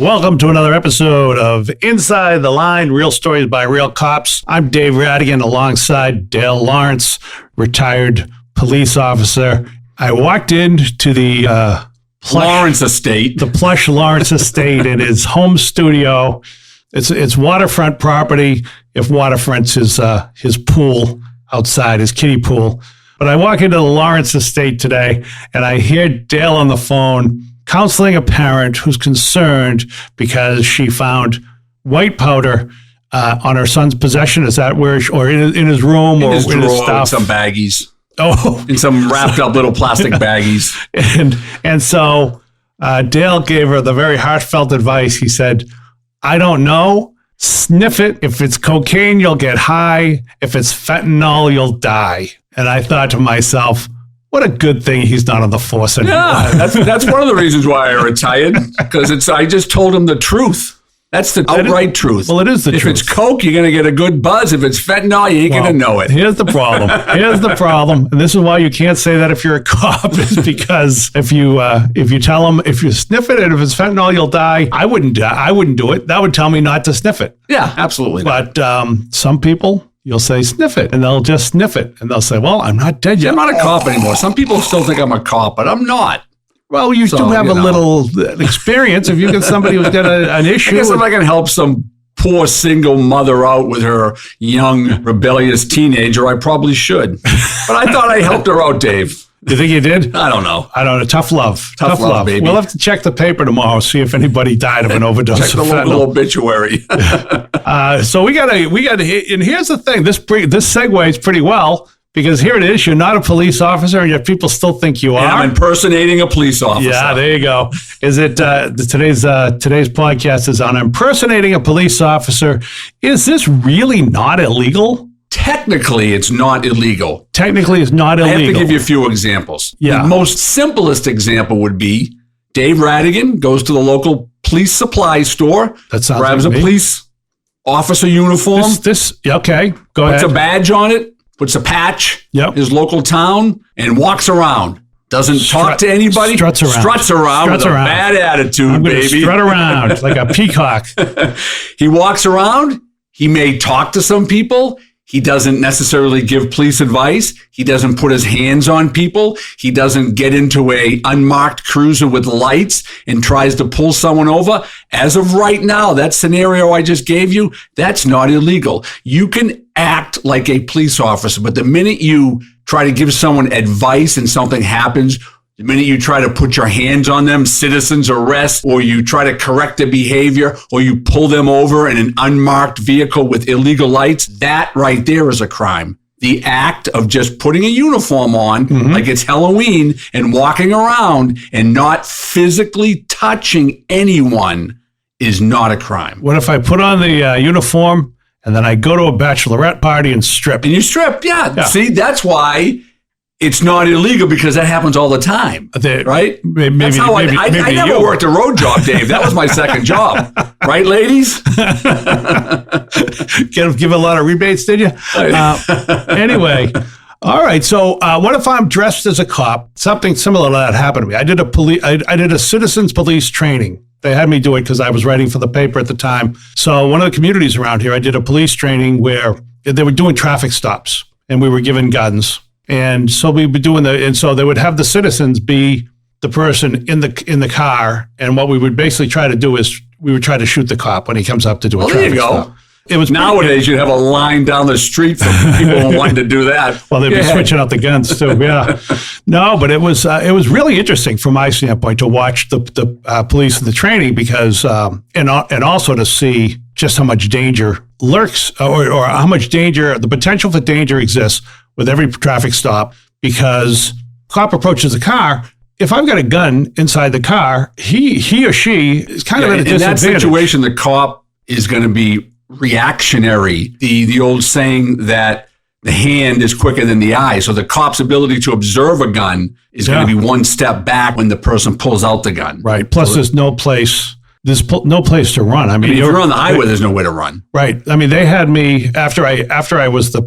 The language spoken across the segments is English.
Welcome to another episode of Inside the Line, Real Stories by Real Cops. I'm Dave Rattigan alongside Dale Lawrence, retired police officer. I walked into the Lawrence estate, the plush Lawrence estate in his home studio. It's waterfront property. If waterfront's his pool outside, his kiddie pool. But I walk into the Lawrence estate today and I hear Dale on the phone counseling a parent who's concerned because she found white powder on her son's possession. Is that where, or in his room, or in his stuff? Some baggies. Oh, in some wrapped up little plastic baggies. And so Dale gave her the very heartfelt advice. He said, I don't know. Sniff it. If it's cocaine, you'll get high. If it's fentanyl, you'll die. And I thought to myself, what a good thing he's not on the force anymore. Yeah, that's one of the reasons why I retired, because I just told him the truth. That's the outright truth. Well, it is the truth. If it's coke, you're going to get a good buzz. If it's fentanyl, you ain't going to know it. Here's the problem. And this is why you can't say that if you're a cop, is because if you tell them, if you sniff it and if it's fentanyl, you'll die. I wouldn't do it. That would tell me not to sniff it. Yeah, absolutely. But some people, you'll say, sniff it, and they'll just sniff it. And they'll say, well, I'm not dead yet. I'm not a cop anymore. Some people still think I'm a cop, but I'm not. Well, you do have a little experience. If you get somebody who's got an issue. I guess if I can help some poor single mother out with her young, rebellious teenager, I probably should. But I thought I helped her out, Dave. You think you did? I don't know. Tough love. Tough love, baby. We'll have to check the paper tomorrow, see if anybody died of an overdose check of the fentanyl. local obituary. So we got to, and here's the thing. This segues pretty well, because here it is. You're not a police officer, and yet people still think you are. I'm impersonating a police officer. Yeah, there you go. Is it today's podcast is on impersonating a police officer? Is this really not illegal? Technically, it's not illegal. Technically, it's not illegal. I have to give you a few examples. Yeah. The most simplest example would be Dave Rattigan goes to the local police supply store, grabs a police officer uniform. Okay, go ahead. Puts a badge on it, puts a patch, his local town, and walks around. Doesn't talk to anybody. Struts around with a bad attitude, baby. Strut around like a peacock. He walks around. He may talk to some people. He doesn't necessarily give police advice. He doesn't put his hands on people. He doesn't get into a unmarked cruiser with lights and tries to pull someone over. As of right now, that scenario I just gave you, that's not illegal. You can act like a police officer, but the minute you try to give someone advice and something happens, the minute you try to put your hands on them, citizens arrest, or you try to correct their behavior, or you pull them over in an unmarked vehicle with illegal lights, that right there is a crime. The act of just putting a uniform on, like it's Halloween, and walking around and not physically touching anyone is not a crime. What if I put on the uniform and then I go to a bachelorette party and strip? And you strip, yeah. See, that's why it's not illegal, because that happens all the time, right? That's how I never worked a road job, Dave. That was my second job. Right, ladies? Give a lot of rebates, did you? Anyway, all right. So what if I'm dressed as a cop? Something similar to that happened to me. I did a citizens police training. They had me do it because I was writing for the paper at the time. So one of the communities around here, I did a police training where they were doing traffic stops and we were given guns. And so we would so they would have the citizens be the person in the car. And what we would basically try to do is we would try to shoot the cop when he comes up to do a traffic stop. It was nowadays you'd have a line down the street for people who wanted to do that. Well, they'd be switching out the guns too. Yeah, no, but it was really interesting from my standpoint to watch the police in the training, because and also to see just how much danger lurks, or how much danger, the potential for danger exists with every traffic stop, because cop approaches a car. If I've got a gun inside the car, he or she is kind of at a disadvantage. In that situation, the cop is going to be reactionary. The old saying that the hand is quicker than the eye. So the cop's ability to observe a gun is going to be one step back when the person pulls out the gun. Right. Plus, there's no place to run. I mean, if you're on the highway, there's nowhere to run. Right. I mean, they had me after I was the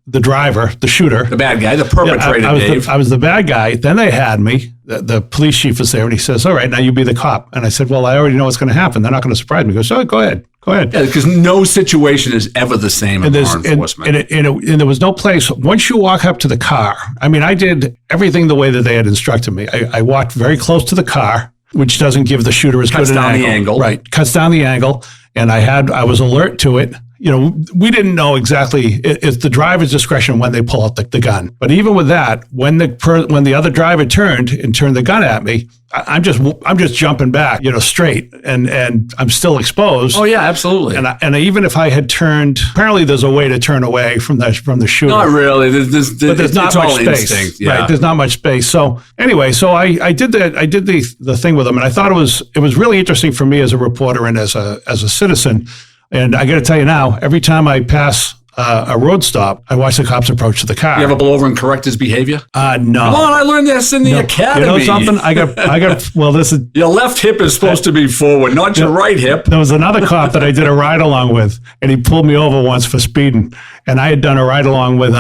the driver, the shooter. The bad guy, the perpetrator, Dave. I was the bad guy. Then they had me. The police chief was there, and he says, all right, now you be the cop. And I said, well, I already know what's going to happen. They're not going to surprise me. He goes, oh, go ahead. Yeah, because no situation is ever the same in law enforcement. And there was no place. Once you walk up to the car, I mean, I did everything the way that they had instructed me. I walked very close to the car, which doesn't give the shooter as good an angle. Cuts down the angle. Right, cuts down the angle. And I was alert to it. We didn't know exactly. It's the driver's discretion when they pull out the gun. But even with that, when the other driver turned the gun at me, I'm just jumping back, straight, and I'm still exposed. Oh yeah, absolutely. And even if I had turned, apparently there's a way to turn away from the shooter. Not really. But there's not much space. Instinct, yeah. Right? There's not much space. So anyway, I did the thing with them, and I thought it was really interesting for me as a reporter and as a citizen. And I got to tell you now, every time I pass a road stop, I watch the cops approach to the car. You ever pull over and correct his behavior? No. Come on, I learned this in the academy. You know something? I got. Well, this is your left hip is supposed to be forward, not your right hip. There was another cop that I did a ride along with, and he pulled me over once for speeding, and I had done a ride along with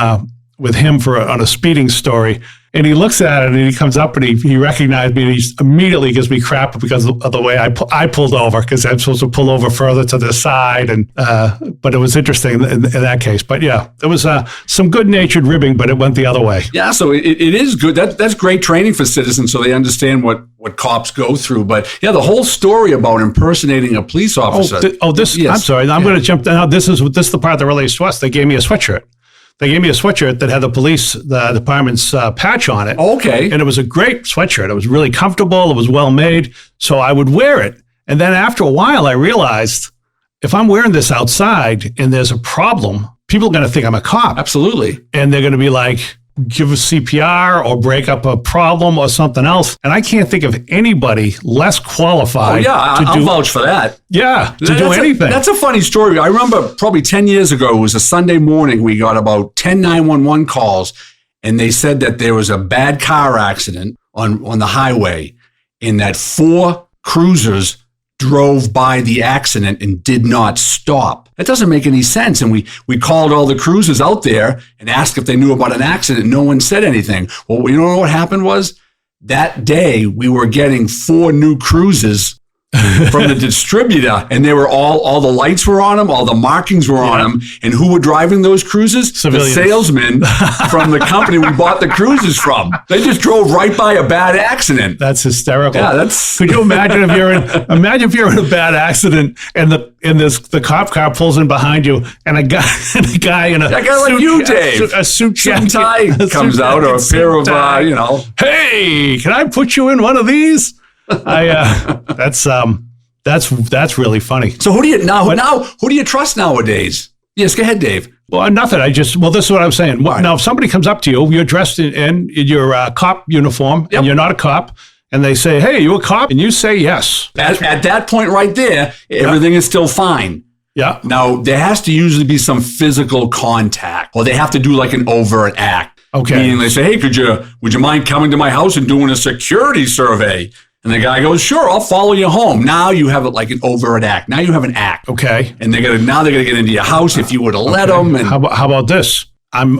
him on a speeding story. And he looks at it, and he comes up, and he recognized me, and he immediately gives me crap because of the way I pulled over, because I'm supposed to pull over further to the side. And but it was interesting in that case. But yeah, it was some good-natured ribbing, but it went the other way. Yeah, so it is good. That's great training for citizens, so they understand what cops go through. But yeah, the whole story about impersonating a police officer. Yes. I'm sorry. I'm going to jump down. This is the part that relates to us. They gave me a sweatshirt. They gave me a sweatshirt that had the department's patch on it. Okay. And it was a great sweatshirt. It was really comfortable. It was well made. So I would wear it. And then after a while, I realized if I'm wearing this outside and there's a problem, people are going to think I'm a cop. Absolutely. And they're going to be like, give a CPR or break up a problem or something else. And I can't think of anybody less qualified. I'll vouch for that. Yeah, to do anything. That's a funny story. I remember probably 10 years ago, it was a Sunday morning, we got about 10 911 calls, and they said that there was a bad car accident on the highway, and that 4 cruisers drove by the accident and did not stop. That doesn't make any sense. And we called all the cruisers out there and asked if they knew about an accident. No one said anything. Well, you know what happened was that day we were getting 4 new cruisers from the distributor, and they were all the lights were on them, all the markings were on them. And who were driving those cruisers? Civilians. The salesmen from the company we bought the cruisers from. They just drove right by a bad accident. That's hysterical. Yeah, Could you imagine if you're in a bad accident and the cop car pulls in behind you, and a guy in a like you, Dave, a suit jacket, tie comes out, or a pair of Hey, can I put you in one of these? That's really funny. So who do you trust nowadays? Yes, go ahead, Dave. Well, nothing. This is what I'm saying. Right. Now, if somebody comes up to you, you're dressed in your cop uniform, and you're not a cop, and they say, "Hey, are you a cop?" and you say yes. At that point right there, everything is still fine. Yeah. Now, there has to usually be some physical contact, or they have to do like an overt act. Okay. Meaning they say, "Hey, would you mind coming to my house and doing a security survey?" And the guy goes, "Sure, I'll follow you home." Now you have it like an overt act. Now you have an act. Okay. And they're gonna get into your house if you would have let them. And how about this? I'm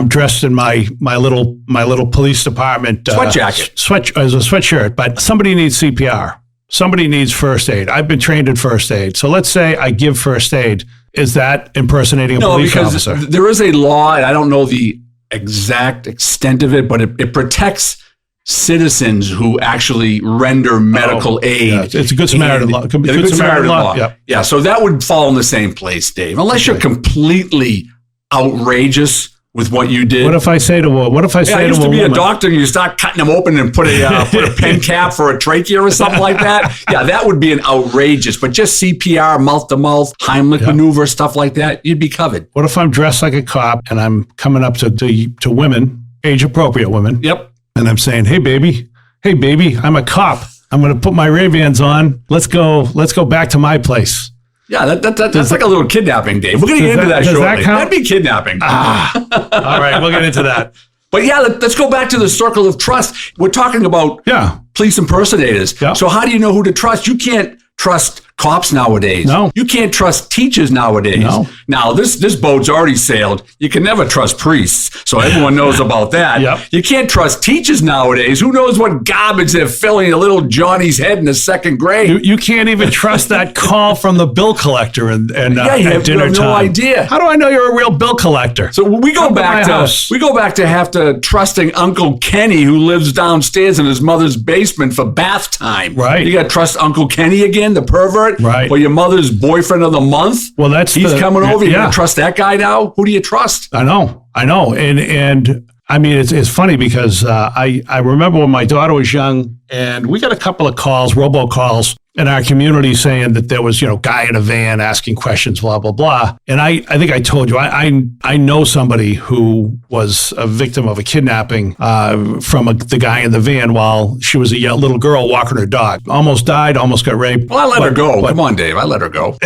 dressed in my little police department sweat jacket, as a sweatshirt, but somebody needs CPR. Somebody needs first aid. I've been trained in first aid. So let's say I give first aid. Is that impersonating a police officer? There is a law, and I don't know the exact extent of it, but it protects citizens who actually render medical aid. Yeah, it's a Good Samaritan law. Good Samaritan law. Yep. Yeah, so that would fall in the same place, Dave, unless you're completely outrageous with what you did. What if I say to a woman? I used to be a doctor, and you start cutting them open and put a pen cap for a trachea or something like that. Yeah, that would be an outrageous. But just CPR, mouth to mouth, Heimlich maneuver, stuff like that, you'd be covered. What if I'm dressed like a cop and I'm coming up to women, age appropriate women? Yep. And I'm saying, hey baby, I'm a cop. I'm going to put my Ray-Bans on. Let's go back to my place. Yeah, that's like a little kidnapping, Dave. We're going to get into that shortly. That'd be kidnapping. All right, we'll get into that. But yeah, let's go back to the circle of trust. We're talking about police impersonators. Yeah. So how do you know who to trust? You can't trust cops nowadays. No. You can't trust teachers nowadays. No. Now, this boat's already sailed. You can never trust priests. So everyone knows about that. Yep. You can't trust teachers nowadays. Who knows what garbage they're filling in little Johnny's head in the second grade? You can't even trust that call from the bill collector and you at have dinner no time. idea. How do I know you're a real bill collector? So we go Come to back my house. to have to trusting Uncle Kenny, who lives downstairs in his mother's basement for bath time. Right. You got to trust Uncle Kenny again, the pervert. Right. Or your mother's boyfriend of the month. Well, he's coming over. You Yeah. gonna trust that guy now? Who do you trust? I know. And I mean, it's funny because I remember when my daughter was young, and we got a couple of calls, robocalls in our community saying that there was, guy in a van asking questions, blah, blah, blah. And I think I told you, I know somebody who was a victim of a kidnapping from the guy in the van while she was a little girl walking her dog. Almost died, almost got raped. Well, I let her go. Come on, Dave. I let her go.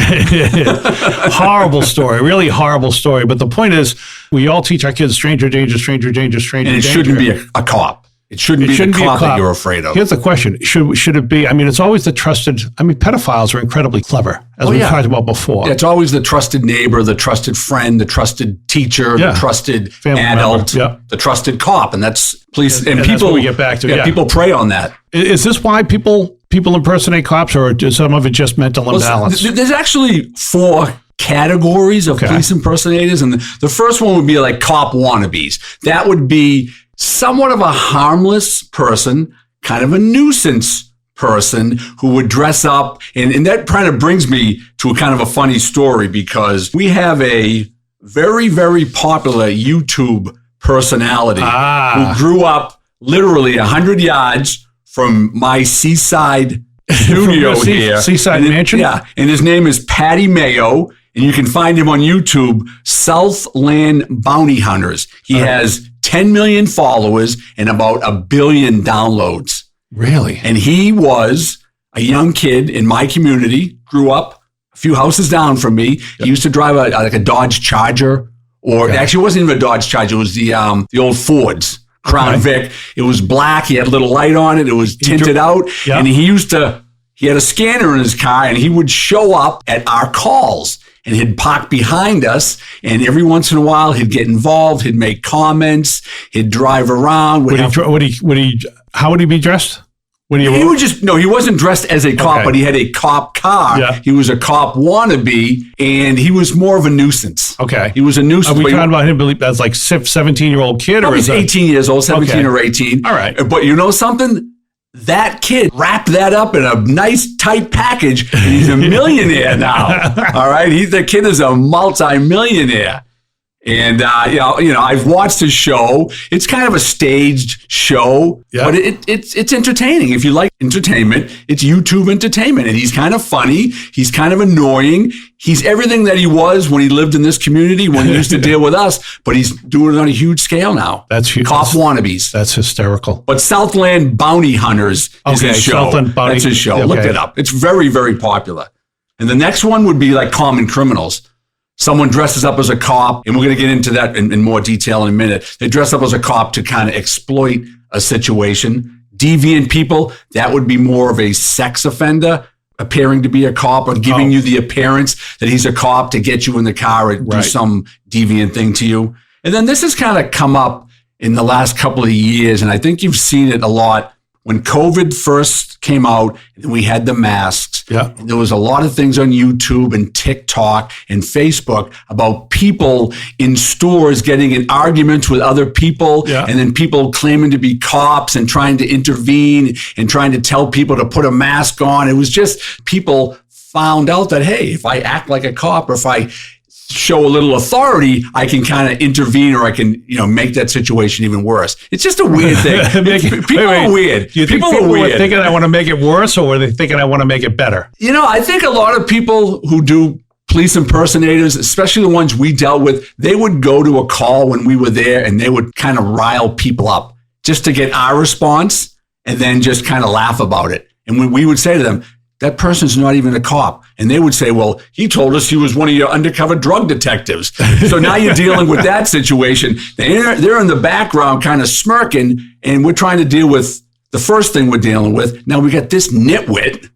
Horrible story, really horrible story. But the point is, we all teach our kids stranger danger, stranger danger, stranger And it danger. shouldn't be a cop. It shouldn't be the cop that you're afraid of. Here's the question. Should it be? I mean, it's always the trusted. I mean, pedophiles are incredibly clever, as we've talked about before. Yeah, it's always the trusted neighbor, the trusted friend, the trusted teacher, the trusted Family adult, member. the trusted cop. And that's police. And that's people, what we get back to. Yeah, people prey on that. Is this why people impersonate cops, or is some of it just mental imbalance? There's actually 4 categories of police impersonators. And the first one would be like cop wannabes. That would be somewhat of a harmless person, kind of a nuisance person who would dress up. And that kind of brings me to a kind of a funny story, because we have a very, very popular YouTube personality who grew up literally 100 yards from my seaside studio here. Seaside mansion? Yeah. And his name is Patty Mayo. And you can find him on YouTube, Southland Bounty Hunters. He has 10 million followers and about 1 billion downloads. Really? And he was a young kid in my community, grew up a few houses down from me. He used to drive a Dodge Charger, or actually it wasn't even a Dodge Charger. It was the old Fords, Crown Vic. It was black. He had a little light on it. It was tinted out. Yep. And he had a scanner in his car, and he would show up at our calls. And he'd park behind us, and every once in a while he'd get involved. He'd make comments. He'd drive around. How would he be dressed? He wasn't dressed as a cop, but he had a cop car. Yeah. He was a cop wannabe, and he was more of a nuisance. Okay. He was a nuisance. Are we talking about him as like 17-year-old kid? Or he's 18 years old, 17 or 18. All right. But you know something? That kid wrapped that up in a nice tight package, and he's a millionaire now. All right, the kid is a multi-millionaire, and I've watched his show. It's kind of a staged show, but it's entertaining. If you like entertainment, it's YouTube entertainment, and he's kind of funny. He's kind of annoying. He's everything that he was when he lived in this community, when he used to deal with us, but he's doing it on a huge scale now. That's huge. Cop wannabes. That's hysterical. But Southland Bounty Hunters is his show. Southland Bounty. That's his show. Okay. Look it up. It's very, very popular. And the next one would be like common criminals. Someone dresses up as a cop, and we're going to get into that in more detail in a minute. They dress up as a cop to kind of exploit a situation. Deviant people, that would be more of a sex offender, appearing to be a cop or giving you the appearance that he's a cop to get you in the car and do some deviant thing to you. And then this has kind of come up in the last couple of years, and I think you've seen it a lot. When COVID first came out, and we had the masks, and there was a lot of things on YouTube and TikTok and Facebook about people in stores getting in arguments with other people, and then people claiming to be cops and trying to intervene and trying to tell people to put a mask on. It was just people found out that, hey, if I act like a cop or if I show a little authority, I can kind of intervene, or I can, make that situation even worse. It's just a weird thing. People are weird. Do you think people were thinking I want to make it worse, or were they thinking I want to make it better? I think a lot of people who do police impersonators, especially the ones we dealt with, they would go to a call when we were there, and they would kind of rile people up just to get our response, and then just kind of laugh about it. And we would say to them, that person's not even a cop. And they would say, well, he told us he was one of your undercover drug detectives. So now you're dealing with that situation. They're in the background kind of smirking, and we're trying to deal with the first thing we're dealing with. Now we got this nitwit,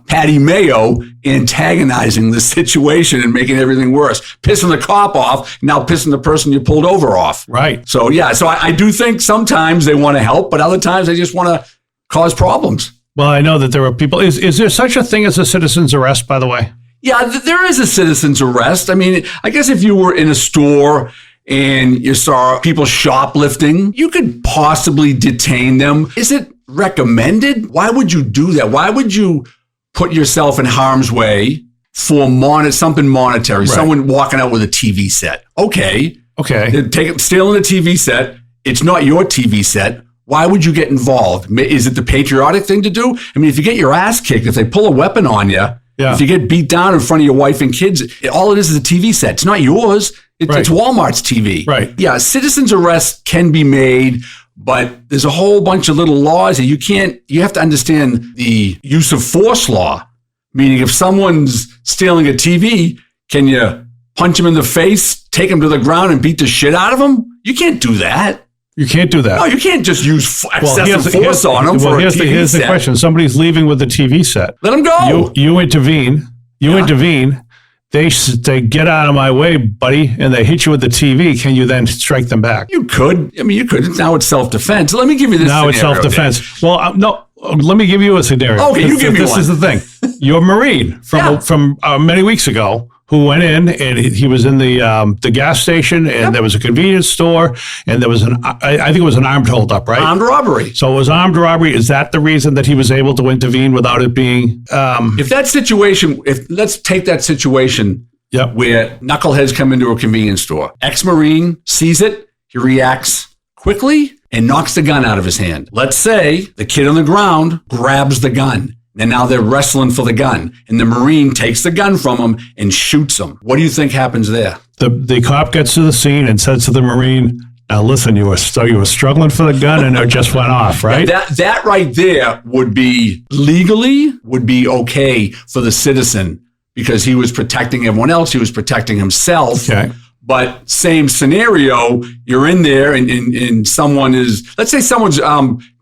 Patty Mayo, antagonizing the situation and making everything worse, pissing the cop off, now pissing the person you pulled over off. Right. So, I do think sometimes they want to help, but other times they just want to cause problems. Well, I know that there are people. Is there such a thing as a citizen's arrest, by the way? Yeah, there is a citizen's arrest. I mean, I guess if you were in a store and you saw people shoplifting, you could possibly detain them. Is it recommended? Why would you do that? Why would you put yourself in harm's way for something monetary? Right. Someone walking out with a TV set. Okay. They're stealing a TV set. It's not your TV set. Why would you get involved? Is it the patriotic thing to do? I mean, if you get your ass kicked, if they pull a weapon on you, if you get beat down in front of your wife and kids, all it is a TV set. It's not yours. It's Walmart's TV. Right. Yeah, citizen's arrest can be made, but there's a whole bunch of little laws that you have to understand the use of force law. Meaning if someone's stealing a TV, can you punch him in the face, take him to the ground and beat the shit out of him? You can't do that. You can't do that. No, you can't just use excessive force on them for a TV set. Here's the question. Somebody's leaving with the TV set. Let them go. You intervene. Intervene. They get out of my way, buddy, and they hit you with the TV. Can you then strike them back? You could. I mean, you could. Now it's self-defense. Let me give you this scenario. Now it's self-defense. Dave. Well, no. Let me give you a scenario. Okay, you give me one. This is the thing. You're a Marine from many weeks ago who went in and he was in the gas station and there was a convenience store and there was I think it was an armed holdup, right? Armed robbery. So it was armed robbery. Is that the reason that he was able to intervene without it being? If let's take that situation where knuckleheads come into a convenience store. Ex-Marine sees it. He reacts quickly and knocks the gun out of his hand. Let's say the kid on the ground grabs the gun. And now they're wrestling for the gun. And the Marine takes the gun from him and shoots him. What do you think happens there? The cop gets to the scene and says to the Marine, now listen, you were struggling for the gun and it just went off, right? That right there would be legally okay for the citizen because he was protecting everyone else. He was protecting himself. Okay. But same scenario, you're in there and someone is, let's say someone's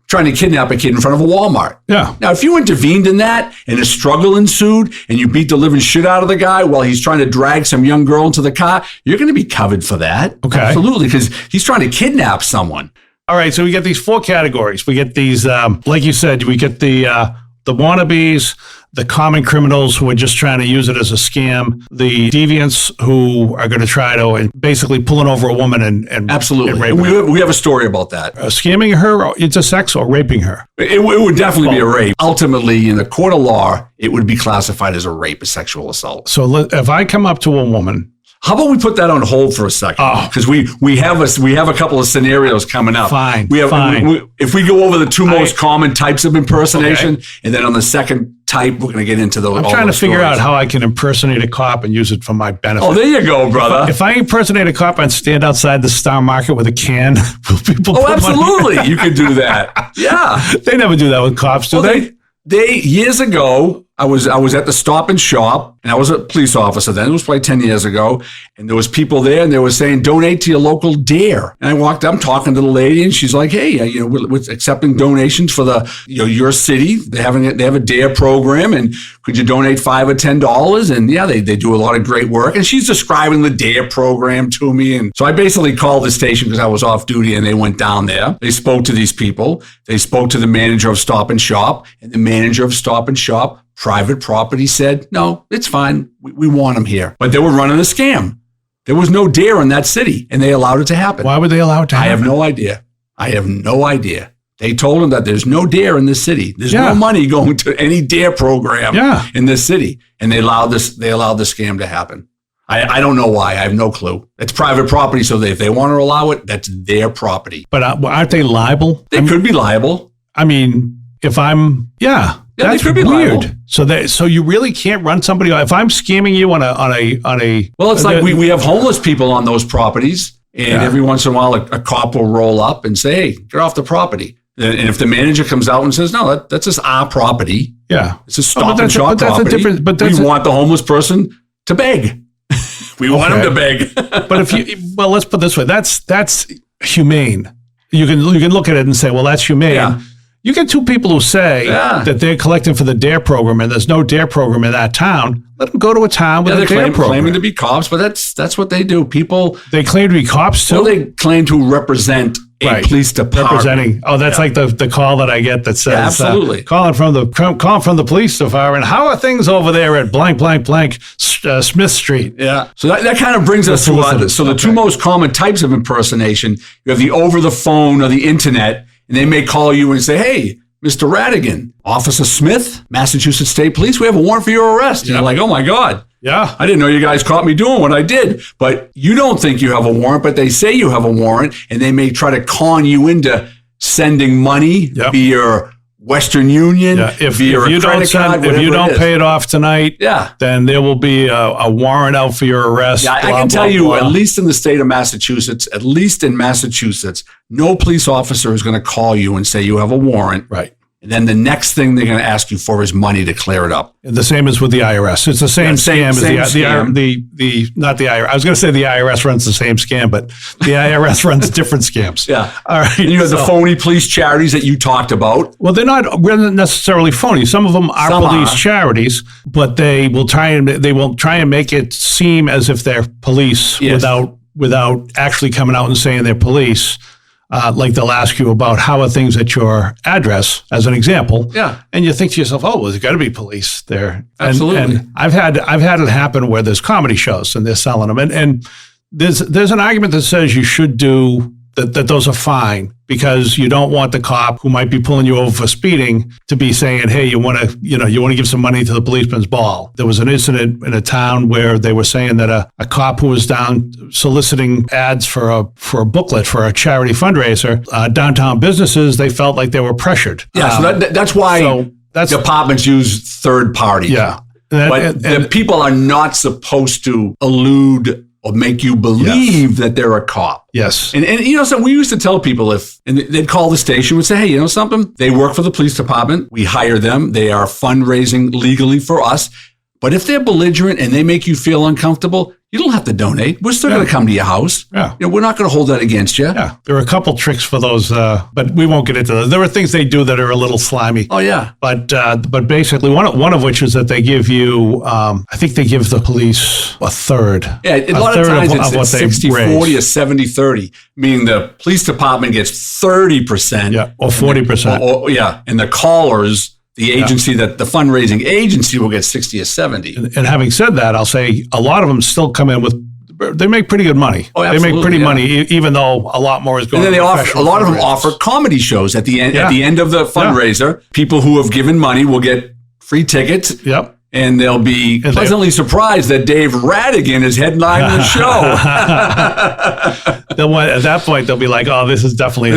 trying to kidnap a kid in front of a Walmart. Yeah. Now, if you intervened in that and a struggle ensued and you beat the living shit out of the guy while he's trying to drag some young girl into the car, you're going to be covered for that. Okay. Absolutely, because he's trying to kidnap someone. All right, so we get these 4 categories. We get these, like you said, we get the wannabes, the common criminals who are just trying to use it as a scam, the deviants who are going to try to and basically pulling over a woman and absolutely and raping her. We have a story about that. Scamming her into sex or raping her? It would definitely be a rape. Ultimately, in the court of law, it would be classified as a rape, a sexual assault. So if I come up to a woman. How about we put that on hold for a second? Because we have a couple of scenarios coming up. Fine. If we go over the 2 most common types of impersonation, and then on the second type, we're going to get into those. I'm trying to figure out how I can impersonate a cop and use it for my benefit. Oh, there you go, brother. If I impersonate a cop and stand outside the Star Market with a can, will people? Oh, absolutely, you could do that. Yeah, they never do that with cops, do they? They years ago, I was at the Stop and Shop, and I was a police officer then. It was probably 10 years ago, and there was people there, and they were saying, donate to your local DARE. And I walked up, talking to the lady, and she's like, hey, we're accepting donations for your city. They have a DARE program, and could you donate $5 or $10? And yeah, they do a lot of great work. And she's describing the DARE program to me. And so I basically called the station because I was off duty, and they went down there. They spoke to these people. They spoke to the manager of Stop and Shop, and the manager of Stop and Shop, private property, said, no, it's fine. We want them here. But they were running a scam. There was no DARE in that city, and they allowed it to happen. Why would they allow it to happen? I have no idea. They told them that there's no DARE in this city. There's no money going to any DARE program in this city. And they allowed the scam to happen. I don't know why. I have no clue. It's private property, so if they want to allow it, that's their property. But aren't they liable? They could be liable. I mean, if I'm, that's they could be weird. Liable. So you really can't run somebody if I'm scamming you on a. Well, it's like we have homeless people on those properties, and every once in a while a cop will roll up and say, "Hey, get off the property." And if the manager comes out and says, "No, that's just our property," it's a Stop and Shop property. We want the homeless person to beg. We want him to beg. But let's put it this way: that's humane. You can look at it and say, "Well, that's humane." Yeah. You get two people who say that they're collecting for the DARE program and there's no DARE program in that town. Let them go to a town with a DARE program. Claiming to be cops, but that's what they do. People, they claim to be cops too. Well, they claim to represent a police department. Representing. Oh, that's like the call that I get that says, absolutely. Calling from the police department. How are things over there at blank, blank, blank Smith Street? Yeah. So that kind of brings us to the two most common types of impersonation. You have the over the phone or the internet. And they may call you and say, hey, Mr. Rattigan, Officer Smith, Massachusetts State Police, we have a warrant for your arrest. And you're like, oh, my God. Yeah. I didn't know you guys caught me doing what I did. But you don't think you have a warrant, but they say you have a warrant. And they may try to con you into sending money via your Western Union, if via you a credit card, if you don't pay it off tonight, then there will be a warrant out for your arrest. Yeah, I can tell you, at least in the state of Massachusetts, no police officer is going to call you and say you have a warrant. Right. And then the next thing they're going to ask you for is money to clear it up. And the same as with the IRS. It's the same scam as the not the IRS. I was going to say the IRS runs the same scam, but the IRS runs different scams. Yeah. All right. And you have the phony police charities that you talked about. Well, they're not necessarily phony. Some of them are police charities, but they will try and make it seem as if they're police without actually coming out and saying they're police. Like they'll ask you about how are things at your address, as an example. Yeah. And you think to yourself, oh, well, there's got to be police there. Absolutely. And I've had it happen where there's comedy shows and they're selling them. And there's an argument that says you should do that those are fine because you don't want the cop who might be pulling you over for speeding to be saying, hey, you want to give some money to the policeman's ball. There was an incident in a town where they were saying that a cop who was down soliciting ads for a booklet for a charity fundraiser, downtown businesses, they felt like they were pressured. Yeah, so that's why departments use third parties. Yeah. But the people are not supposed to elude or make you believe that they're a cop. Yes. And so we used to tell people and they'd call the station and say, hey, you know something? They work for the police department. We hire them. They are fundraising legally for us. But if they're belligerent and they make you feel uncomfortable, you don't have to donate. We're still going to come to your house. Yeah. We're not going to hold that against you. Yeah. There are a couple tricks for those, but we won't get into those. There are things they do that are a little slimy. Oh, yeah. But basically, one of which is that they give you, I think they give the police a third. Yeah, a lot of times it's 60-40 or 70-30, meaning the police department gets 30%. Yeah, or 40%. And the callers, the agency that the fundraising agency will get 60 or 70. And having said that, I'll say a lot of them still come in they make pretty good money. Oh, they make pretty money, even though a lot more is going. And then a lot of them offer comedy shows at the end. At the end of the fundraiser, people who have given money will get free tickets. Yep. And they'll be pleasantly surprised that Dave Rattigan is headlining the show. At that point, they'll be like, "Oh, this definitely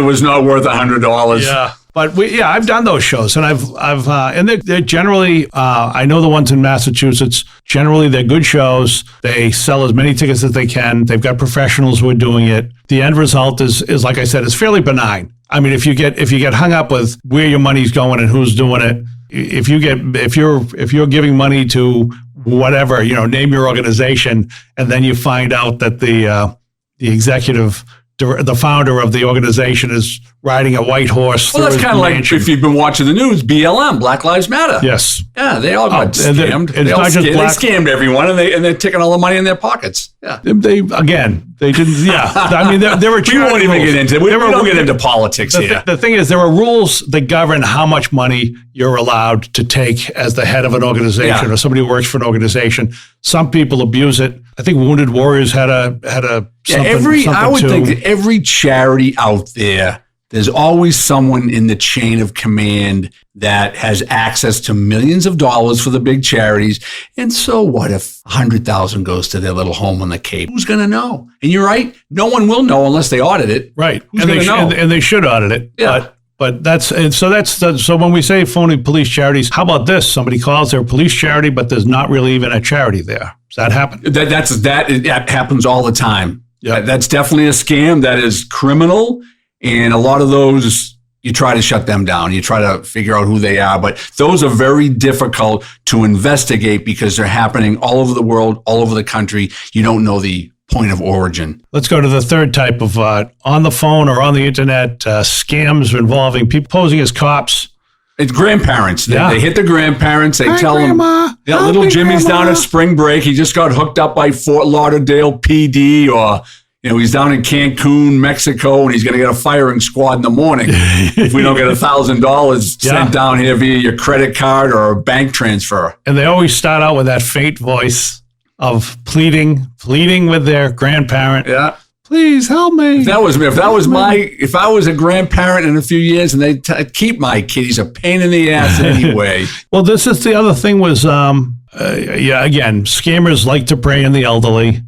was not worth $100." Yeah, but I've done those shows, and and they're generally, I know the ones in Massachusetts. Generally, they're good shows. They sell as many tickets as they can. They've got professionals who are doing it. The end result is like I said, is fairly benign. I mean, if you get hung up with where your money's going and who's doing it. If you're giving money to whatever, name your organization, and then you find out that the executive, the founder of the organization is riding a white horse. Well, that's kind of like if you've been watching the news, BLM, Black Lives Matter. Yes. Yeah, they all got scammed. They scammed everyone, and they're taking all the money in their pockets. Yeah. They didn't. Yeah. I mean, there were. We won't even get into it. We don't get into politics here. The thing is, there are rules that govern how much money you're allowed to take as the head of an organization or somebody who works for an organization. Some people abuse it. I think Wounded Warriors had a I would think that every charity out there, there's always someone in the chain of command that has access to millions of dollars for the big charities. And so what if 100,000 goes to their little home on the Cape? Who's going to know? And you're right. No one will know unless they audit it. Right. Who's going to know? And they should audit it. Yeah. But so when we say phony police charities, how about this? Somebody calls their police charity, but there's not really even a charity there. Does that happen? That happens all the time. Yeah. That's definitely a scam. That is criminal. And a lot of those, you try to shut them down. You try to figure out who they are. But those are very difficult to investigate because they're happening all over the world, all over the country. You don't know the point of origin. Let's go to the third type of on the phone or on the internet scams involving people posing as cops. It's grandparents. They hit the grandparents. They Hi, tell Grandma. them, yeah, little Hi, Jimmy's Grandma. down at spring break. He just got hooked up by Fort Lauderdale PD, or he's down in Cancun, Mexico, and he's going to get a firing squad in the morning if we don't get $1,000 sent down here via your credit card or a bank transfer. And they always start out with that faint voice of pleading with their grandparent. Yeah. Please help me. If that was me, if I was a grandparent in a few years and they keep my kid, he's a pain in the ass anyway. Well, this is the other thing was, again, scammers like to prey on the elderly.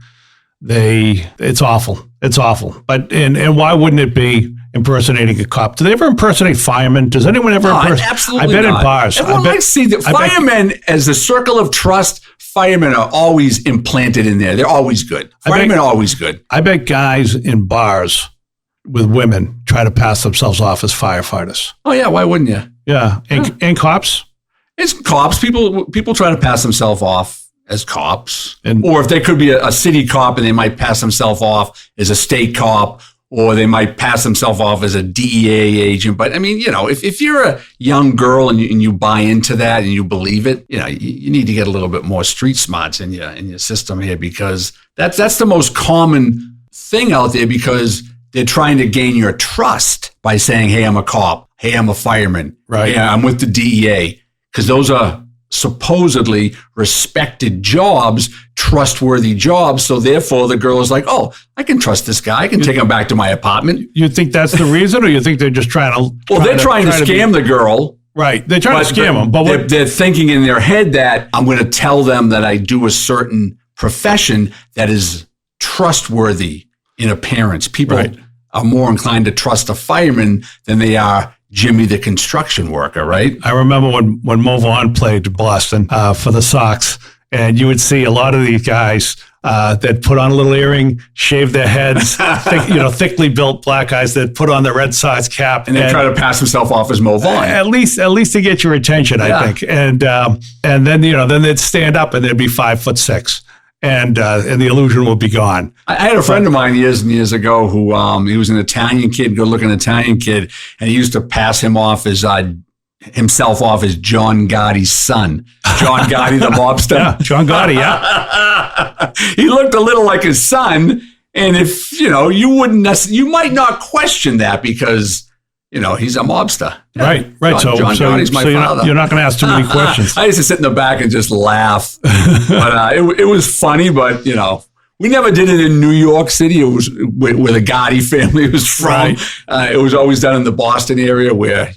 It's awful. It's awful. But, and why wouldn't it be impersonating a cop? Do they ever impersonate firemen? Does anyone ever impersonate? Absolutely I bet not. in bars. I see that firemen, as the circle of trust, firemen are always implanted in there. They're always good. Firemen are always good. I bet guys in bars with women try to pass themselves off as firefighters. Oh, yeah. Why wouldn't you? Yeah. And cops? It's cops. People try to pass themselves off as cops. And, or if they could be a city cop and they might pass themselves off as a state cop, or they might pass themselves off as a DEA agent. But I mean, if you're a young girl and you buy into that and you believe it, you need to get a little bit more street smarts in your system here, because that's the most common thing out there, because they're trying to gain your trust by saying, hey, I'm a cop. Hey, I'm a fireman. Right. Hey, I'm with the DEA. Because those are supposedly respected jobs, trustworthy jobs. So therefore the girl is like, oh, I can trust this guy. I can take him back to my apartment. You think that's the reason, or you think they're just trying to? Well, they're trying to scam the girl. Right. They're trying to scam them. But they're thinking in their head that I'm going to tell them that I do a certain profession that is trustworthy in appearance. People are more inclined to trust a fireman than they are Jimmy the construction worker, right? I remember when Mo Vaughn played Boston for the Sox, and you would see a lot of these guys that put on a little earring, shave their heads, thickly built black guys that put on the Red Sox cap, and they try to pass himself off as Mo Vaughn. At least to get your attention, I think. And then then they'd stand up and they'd be 5'6". And the illusion will be gone. I had a friend of mine years and years ago who he was an Italian kid, good-looking Italian kid, and he used to pass himself off as John Gotti's son. John Gotti, the mobster. Yeah, John Gotti, yeah. He looked a little like his son, and if you might not question that because he's a mobster. Right. John Gotti's my father. You're not going to ask too many questions. I used to sit in the back and just laugh. But it was funny, but, we never did it in New York City. It was where the Gotti family was from. Right. It was always done in the Boston area where,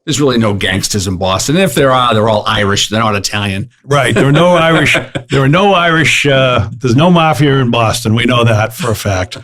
there's really no gangsters in Boston. And if there are, they're all Irish. They're not Italian. Right. There are no Irish. There's no mafia in Boston. We know that for a fact.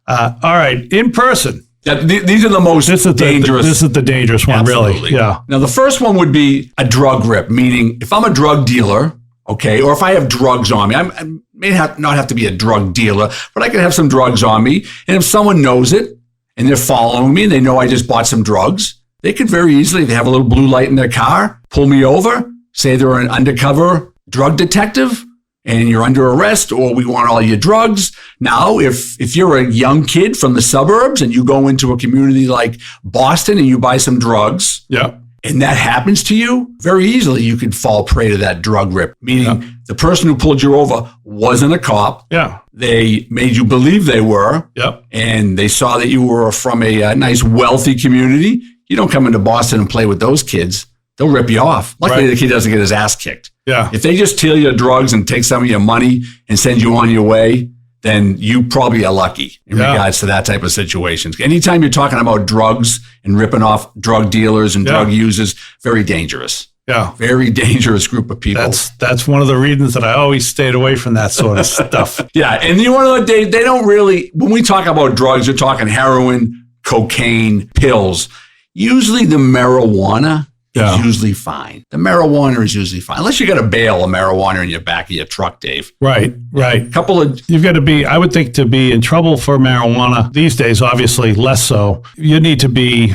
All right. In person. Yeah, these are the most dangerous. This is the dangerous one, Absolutely. Really. Yeah. Now, the first one would be a drug rip, meaning if I'm a drug dealer, okay, or if I have drugs on me, I may not have to be a drug dealer, but I could have some drugs on me. And if someone knows it and they're following me and they know I just bought some drugs, they could very easily, if they have a little blue light in their car, pull me over, say they're an undercover drug detective, and you're under arrest, or we want all your drugs. Now, if you're a young kid from the suburbs and you go into a community like Boston and you buy some drugs, and that happens to you, very easily you could fall prey to that drug rip, meaning the person who pulled you over wasn't a cop. Yeah. They made you believe they were, and they saw that you were from a nice, wealthy community. You don't come into Boston and play with those kids. They'll rip you off. Luckily, the kid doesn't get his ass kicked. Yeah. If they just steal your drugs and take some of your money and send you on your way, then you probably are lucky in regards to that type of situations. Anytime you're talking about drugs and ripping off drug dealers and drug users, very dangerous. Yeah. Very dangerous group of people. That's one of the reasons that I always stayed away from that sort of stuff. Yeah. And you want to know, they don't really, when we talk about drugs, you're talking heroin, cocaine, pills. Usually the marijuana is usually fine. The marijuana is usually fine. Unless you got a bale of marijuana in your back of your truck, Dave. Right. You've got to be, I would think, to be in trouble for marijuana these days, obviously less so. You need to be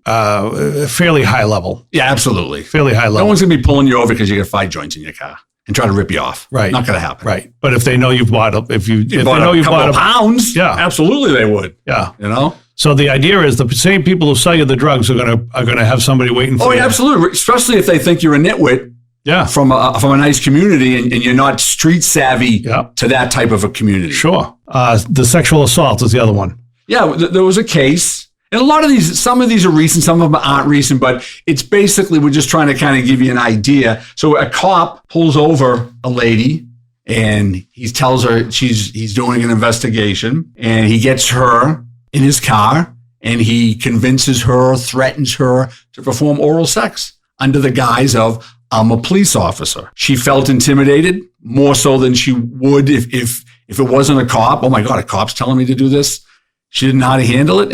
fairly high level. Yeah, absolutely. Fairly high level. No one's going to be pulling you over because you got 5 joints in your car. and try to rip you off. Right. Not going to happen. Right. But if they know you've bought if they Bought know a you've couple bought of pounds, Yeah. absolutely they would. Yeah. You know? So the idea is the same people who sell you the drugs are gonna have somebody waiting for you. Oh, yeah, absolutely. Especially if they think you're a nitwit. Yeah. From a nice community and you're not street savvy to that type of a community. Sure. The sexual assault is the other one. Yeah, there was a case. And a lot of these, some of these are recent, some of them aren't recent, but it's basically, we're just trying to kind of give you an idea. So a cop pulls over a lady and he tells her he's doing an investigation, and he gets her in his car and he convinces her, threatens her to perform oral sex under the guise of, I'm a police officer. She felt intimidated more so than she would if it wasn't a cop. Oh my God, a cop's telling me to do this. She didn't know how to handle it.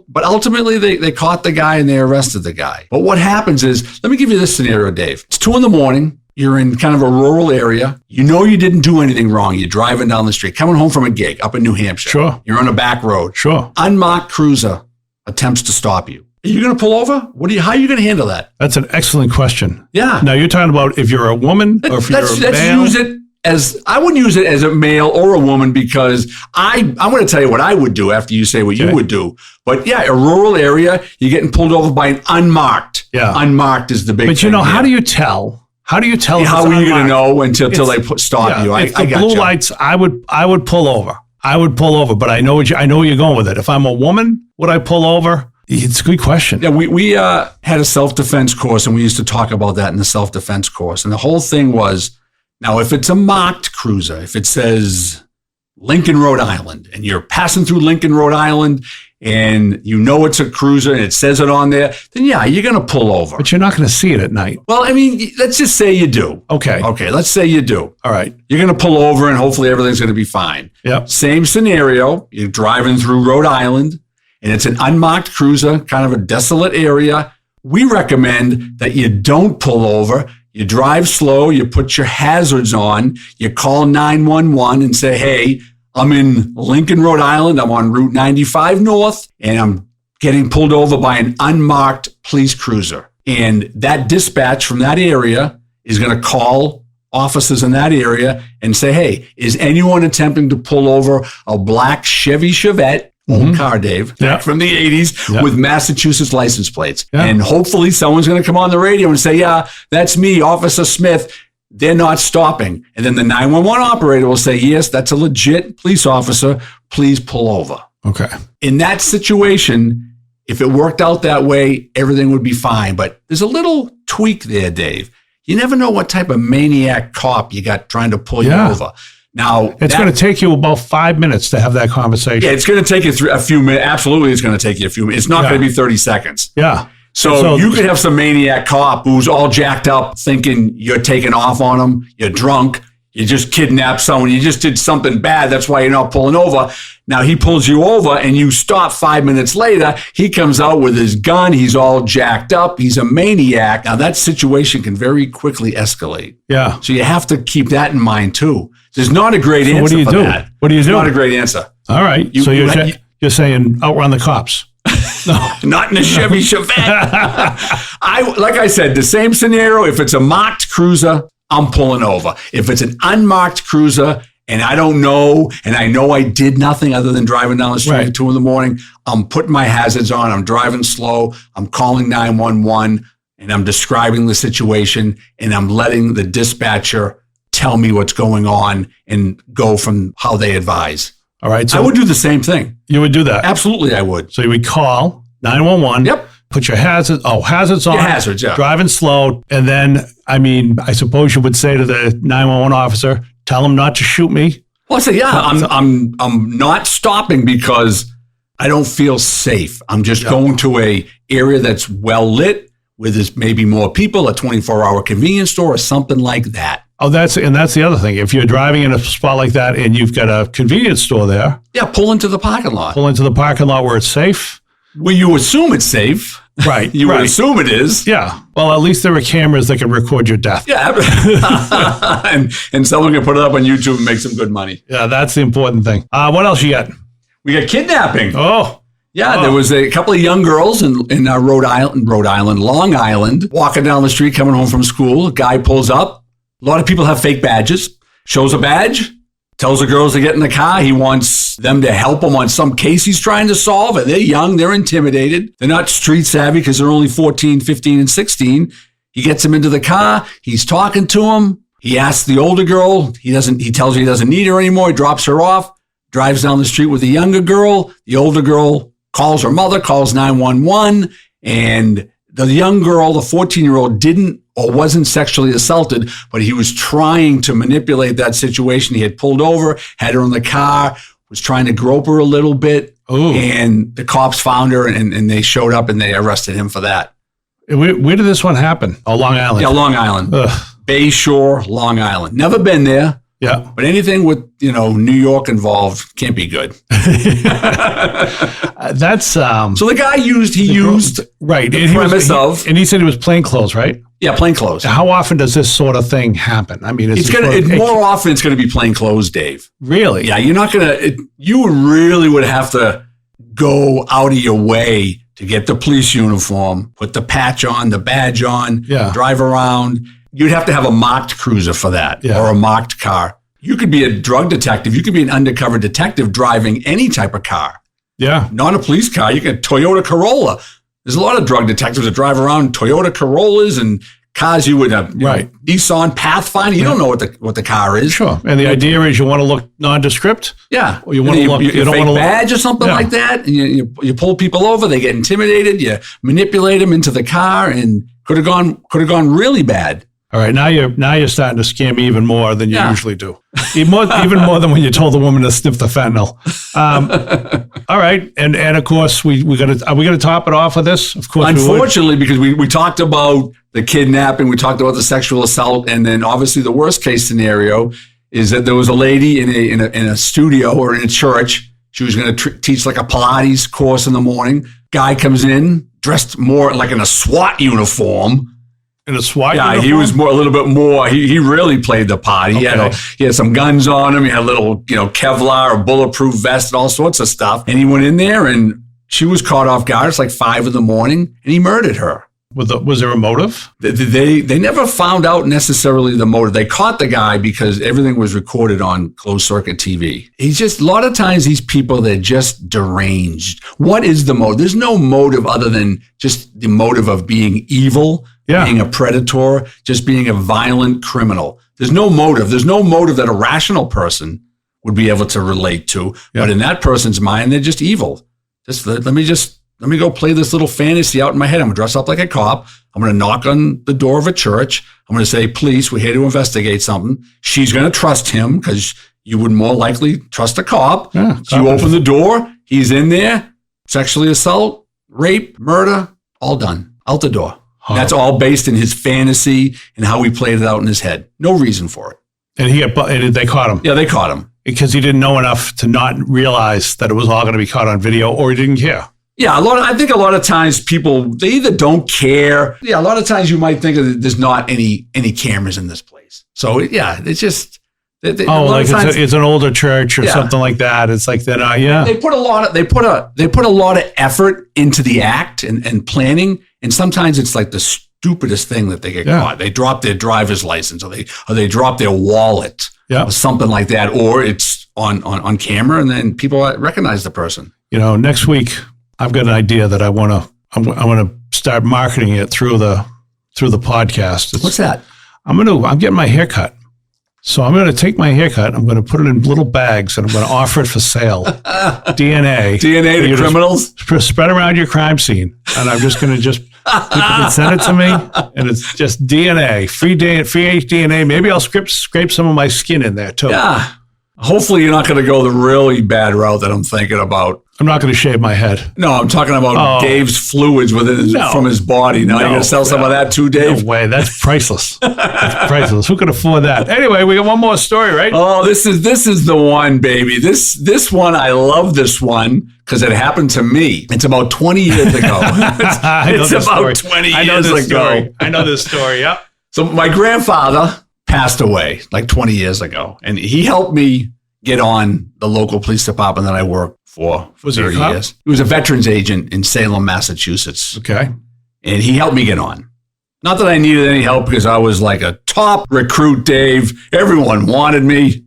But ultimately they caught the guy and they arrested the guy. But what happens is, let me give you this scenario, Dave. It's 2 a.m. You're in kind of a rural area. You know you didn't do anything wrong. You're driving down the street, coming home from a gig up in New Hampshire. Sure. You're on a back road. Sure. Unmarked cruiser attempts to stop you. Are you going to pull over? How are you going to handle that? That's an excellent question. Yeah. Now you're talking about if you're a woman or if you're a male. Use it as, I wouldn't use it as a male or a woman, because I'm going to tell you what I would do after you say what you would do. But yeah, a rural area, you're getting pulled over by an unmarked. Yeah. Unmarked is the big thing. But you know, how do you tell? How do you tell? How are you going to know until they stop you? If the blue lights, I would pull over. I would pull over, but I know where you're going with it. If I'm a woman, would I pull over? It's a good question. Yeah, we had a self-defense course, and we used to talk about that in the self-defense course. And the whole thing was, now if it's a marked cruiser, if it says Lincoln, Rhode Island, and you're passing through Lincoln, Rhode Island, and you know it's a cruiser and it says it on there, then yeah, you're going to pull over. But you're not going to see it at night. Well, I mean, let's just say you do. Okay, let's say you do. All right. You're going to pull over and hopefully everything's going to be fine. Yep. Same scenario. You're driving through Rhode Island and it's an unmarked cruiser, kind of a desolate area. We recommend that you don't pull over. You drive slow. You put your hazards on. You call 911 and say, hey, I'm in Lincoln, Rhode Island. I'm on Route 95 North, and I'm getting pulled over by an unmarked police cruiser. And that dispatch from that area is going to call officers in that area and say, hey, is anyone attempting to pull over a black Chevy Chevette, old car, Dave, from the 80s with Massachusetts license plates? And hopefully someone's going to come on the radio and say, yeah, that's me, Officer Smith. They're not stopping. And then the 911 operator will say, yes, that's a legit police officer. Please pull over. Okay. In that situation, if it worked out that way, everything would be fine. But there's a little tweak there, Dave. You never know what type of maniac cop you got trying to pull you over. Now, it's going to take you about 5 minutes to have that conversation. Yeah, it's going to take you a few minutes. Absolutely, it's going to take you a few minutes. It's not going to be 30 seconds. Yeah. So you could have some maniac cop who's all jacked up thinking you're taking off on him, you're drunk, you just kidnapped someone, you just did something bad, that's why you're not pulling over. Now he pulls you over and you stop 5 minutes later, he comes out with his gun, he's all jacked up, he's a maniac. Now that situation can very quickly escalate. Yeah. So you have to keep that in mind too. There's not a great answer what do you for do? that. What do you do? Not a great answer. All right. So you're saying outrun the cops. No, not in a Chevy Chevette. Like I said, the same scenario. If it's a marked cruiser, I'm pulling over. If it's an unmarked cruiser and I don't know, and I know I did nothing other than driving down the street at 2 a.m, I'm putting my hazards on. I'm driving slow. I'm calling 911 and I'm describing the situation and I'm letting the dispatcher tell me what's going on and go from how they advise. All right. So I would do the same thing. You would do that? Absolutely, I would. So you would call 911. Yep. Put your hazards on. Your hazards, yeah. Driving slow. And then, I suppose you would say to the 911 officer, tell him not to shoot me. Well, I say, yeah, I'm not stopping because I don't feel safe. I'm just going to a area that's well lit, where there's maybe more people, a 24-hour convenience store or something like that. Oh, that's the other thing. If you're driving in a spot like that and you've got a convenience store there. Yeah, pull into the parking lot. Pull into the parking lot where it's safe. Well, you assume it's safe. Right. You would assume it is. Yeah. Well, at least there are cameras that can record your death. Yeah. and someone can put it up on YouTube and make some good money. Yeah, that's the important thing. What else you got? We got kidnapping. Oh. Yeah, there was a couple of young girls in Long Island, walking down the street, coming home from school. A guy pulls up, A lot of people have fake badges. Shows a badge, tells the girls to get in the car. He wants them to help him on some case he's trying to solve. And they're young. They're intimidated. They're not street savvy because they're only 14, 15, and 16. He gets them into the car. He's talking to them. He asks the older girl. He tells her he doesn't need her anymore. He drops her off, drives down the street with the younger girl. The older girl calls her mother, calls 911. And the young girl, the 14-year-old, didn't or wasn't sexually assaulted, but he was trying to manipulate that situation. He had pulled over, had her in the car, was trying to grope her a little bit. Ooh. And the cops found her and they showed up and they arrested him for that. Where did this one happen? Oh, Long Island. Yeah, Long Island. Ugh. Bay Shore, Long Island. Never been there. Yeah. But anything with, New York involved can't be good. That's so the guy used right. The premise of, and he said it was plainclothes, right? Yeah, plain clothes. How often does this sort of thing happen? I mean, more often it's going to be plain clothes, Dave. Really? Yeah, you're not going to. You really would have to go out of your way to get the police uniform, put the patch on, the badge on, drive around. You'd have to have a marked cruiser for that, or a marked car. You could be a drug detective. You could be an undercover detective driving any type of car. Yeah. Not a police car. You can Toyota Corolla. There's a lot of drug detectives that drive around Toyota Corollas and cars you would have. Nissan Pathfinder. You don't know what the car is. Sure. And the idea is you want to look nondescript. Yeah. Or you want to look. You don't want a badge or something like that. And you pull people over. They get intimidated. You manipulate them into the car, and could have gone really bad. All right, now you're starting to scare me even more than you usually do. Even more than when you told the woman to sniff the fentanyl. All right, and of course are we gonna top it off with this? Of course, unfortunately, because we talked about the kidnapping, we talked about the sexual assault, and then obviously the worst case scenario is that there was a lady in a studio or in a church. She was going to teach like a Pilates course in the morning. Guy comes in dressed more like in a SWAT uniform. In a SWAT uniform? Yeah, he was a little bit more. He really played the part. He had some guns on him. He had a little, Kevlar or bulletproof vest and all sorts of stuff. And he went in there, and she was caught off guard. It's like 5 a.m, and he murdered her. Was there a motive? They never found out necessarily the motive. They caught the guy because everything was recorded on closed circuit TV. He's just, a lot of times these people, they're just deranged. What is the motive? There's no motive other than just the motive of being evil. Being a predator, just being a violent criminal. There's no motive. There's no motive that a rational person would be able to relate to. Yeah. But in that person's mind, they're just evil. Let me go play this little fantasy out in my head. I'm going to dress up like a cop. I'm going to knock on the door of a church. I'm going to say, police, we're here to investigate something. She's going to trust him because you would more likely trust a cop. Yeah, so you open the door. He's in there. Sexually assault, rape, murder, all done. Out the door. That's all based in his fantasy and how he played it out in his head. No reason for it. And they caught him. Yeah, they caught him. Because he didn't know enough to not realize that it was all going to be caught on video, or he didn't care. Yeah, I think a lot of times people, they either don't care. Yeah, a lot of times you might think that there's not any cameras in this place. So yeah, it's just. It's an older church or something like that. It's like they're not. Yeah, they put a lot of effort into the act and planning, and sometimes it's like the stupidest thing that they get caught. They drop their driver's license, or they drop their wallet, or something like that, or it's on camera, and then people recognize the person. Next week I've got an idea that I want to start marketing it through the podcast. What's that? I'm getting my hair cut. So I'm going to take my haircut, I'm going to put it in little bags, and I'm going to offer it for sale. DNA to criminals? Spread around your crime scene. And I'm just going to people can send it to me, and it's just DNA, free DNA. Maybe I'll scrape some of my skin in there too. Yeah. Hopefully you're not going to go the really bad route that I'm thinking about. I'm not going to shave my head. No, I'm talking about Dave's fluids from his body. Now you're going to sell some of that too, Dave? No way. That's priceless. That's priceless. Who could afford that? Anyway, we got one more story, right? Oh, this is the one, baby. This one, I love this one because it happened to me. It's about 20 years ago. It's about 20 years ago. I know this story, yep. So my grandfather passed away like 20 years ago, and he helped me get on the local police department that I worked for 30 years. He was a veterans agent in Salem, Massachusetts. Okay. And he helped me get on. Not that I needed any help because I was like a top recruit, Dave. Everyone wanted me.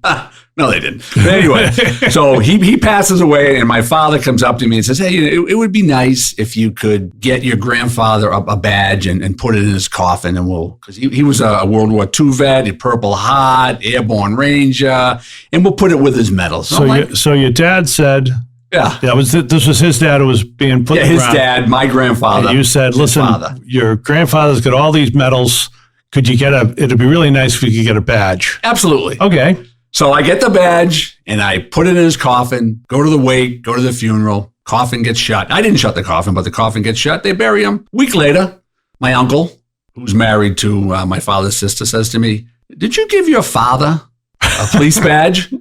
No, they didn't. But anyway, so he passes away, and my father comes up to me and says, hey, it would be nice if you could get your grandfather a badge and put it in his coffin, and because he was a World War II vet, a Purple Heart, Airborne Ranger, and we'll put it with his medals. So your dad said... Yeah. This was his dad who was being put in the his ground. dad, my grandfather. And you said, listen, your grandfather's got all these medals. Could you it'd be really nice if you could get a badge. Absolutely. Okay. So I get the badge and I put it in his coffin, go to the wake, go to the funeral. Coffin gets shut. I didn't shut the coffin, but the coffin gets shut. They bury him. A week later, my uncle, who's married to my father's sister, says to me, did you give your father a police badge?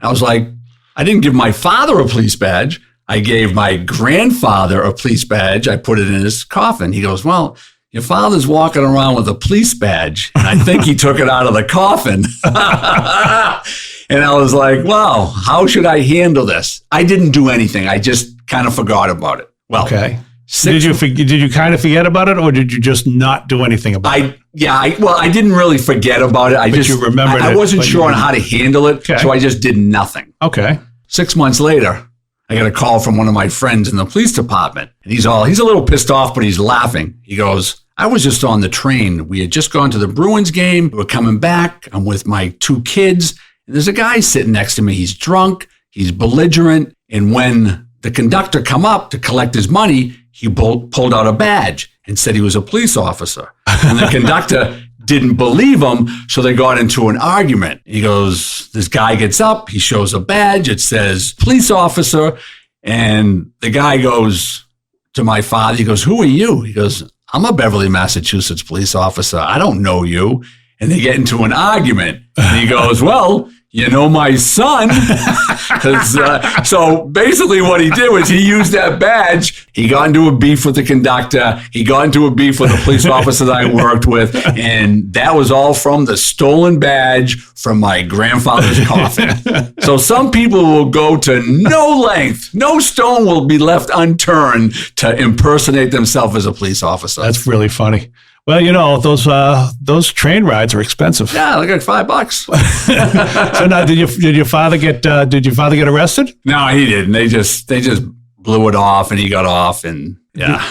I was like, I didn't give my father a police badge. I gave my grandfather a police badge. I put it in his coffin. He goes, well, your father's walking around with a police badge, and I think he took it out of the coffin. And I was like, wow, how should I handle this? I didn't do anything. I just kind of forgot about it. Well, okay. Did you kind of forget about it, or did you just not do anything about it? I didn't really forget about it. You remembered I wasn't sure on how to handle it, okay. So I just did nothing. Okay. 6 months later, I got a call from one of my friends in the police department. And he's a little pissed off, but he's laughing. He goes, I was just on the train. We had just gone to the Bruins game. We're coming back. I'm with my 2 kids. And there's a guy sitting next to me. He's drunk. He's belligerent. And when the conductor come up to collect his money, he pulled out a badge and said he was a police officer. And the conductor didn't believe him, so they got into an argument. He goes, this guy gets up, he shows a badge, it says police officer, and the guy goes to my father, he goes, who are you? He goes, I'm a Beverly, Massachusetts police officer. I don't know you. And they get into an argument. And he goes, well, you know my son. So basically what he did was he used that badge. He got into a beef with the conductor. He got into a beef with the police officer that I worked with. And that was all from the stolen badge from my grandfather's coffin. So some people will go to no length. No stone will be left unturned to impersonate themselves as a police officer. That's really funny. Well, you know, those train rides are expensive. Yeah, like $5. So now, did your father get arrested? No, he didn't. They just blew it off, and he got off, and yeah.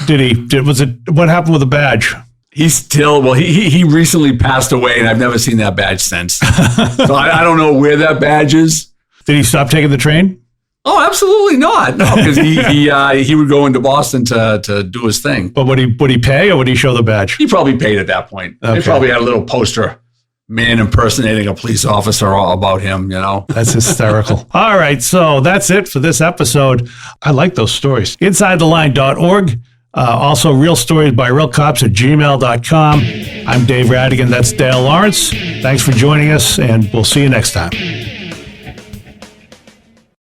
What happened with the badge? He's still, he recently passed away, and I've never seen that badge since. So I don't know where that badge is. Did he stop taking the train? Oh, absolutely not. No, because he would go into Boston to do his thing. But would he pay, or would he show the badge? He probably paid at that point. Okay. They probably had a little poster, man impersonating a police officer about him, you know. That's hysterical. All right, so that's it for this episode. I like those stories. InsideTheLine.org. Also, real stories by realcops@gmail.com. I'm Dave Rattigan. That's Dale Lawrence. Thanks for joining us, and we'll see you next time.